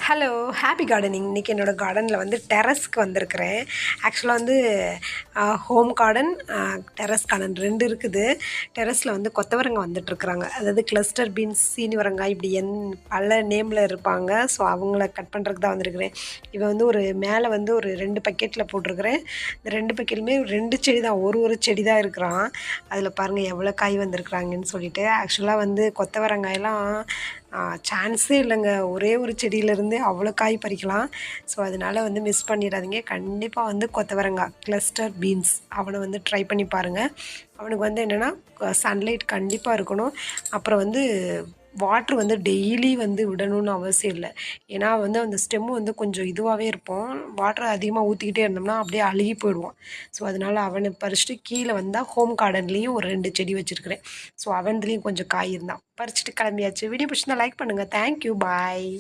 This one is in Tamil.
Hello happy gardening. இன்றைக்கி என்னோடய கார்டனில் வந்து டெரஸ்க்கு வந்திருக்கிறேன். ஆக்சுவலாக வந்து ஹோம் கார்டன், டெரஸ் கார்டன் 2 இருக்குது. டெரஸில் வந்து கொத்தவரங்காய் வந்துட்டுருக்குறாங்க. அதாவது கிளஸ்டர் பீன்ஸ், சீனிவரங்காய் இப்படி பல நேமில் இருப்பாங்க. ஸோ அவங்கள கட் பண்ணுறதுக்கு தான் வந்திருக்கிறேன். இவன் வந்து மேலே வந்து ஒரு 2 பக்கெட்டில் போட்டிருக்கிறேன். இந்த 2 பக்கெட்டுமே 2 செடி தான், ஒரு செடி தான் இருக்கிறான். அதில் பாருங்கள் எவ்வளோ காய் வந்திருக்குறாங்கன்னு சொல்லிட்டு. ஆக்சுவலாக வந்து கொத்தவரங்காயெல்லாம் சான்ஸே இல்லைங்க. ஒரே ஒரு செடியிலேருந்து அவ்வளோ காய் பறிக்கலாம். ஸோ அதனால் வந்து மிஸ் பண்ணிடாதீங்க. கண்டிப்பாக வந்து கொத்தவரங்காய், கிளஸ்டர் பீன்ஸ் அவனை வந்து ட்ரை பண்ணி பாருங்கள். அவனுக்கு வந்து என்னென்னா சன்லைட் கண்டிப்பாக இருக்கணும். அப்புறம் வந்து வாட்ரு வந்து டெய்லி வந்து விடணும்னு அவசியம் இல்லை. ஏன்னா வந்து அந்த ஸ்டெம்மு வந்து கொஞ்சம் இதுவாகவே இருப்போம். வாட்டரை அதிகமாக ஊற்றிக்கிட்டே இருந்தோம்னா அப்படியே அழுகி போயிடுவான். ஸோ அதனால் அவனை பறிச்சுட்டு கீழே வந்தால் ஹோம் கார்டன்லேயும் ஒரு 2 செடி வச்சுருக்கிறேன். ஸோ அவன்லேயும் கொஞ்சம் காய் இருந்தான் பறிச்சுட்டு கிளம்பியாச்சு. வீடியோ பிடிச்சிருந்தா லைக் பண்ணுங்கள். தேங்க்யூ, பாய்.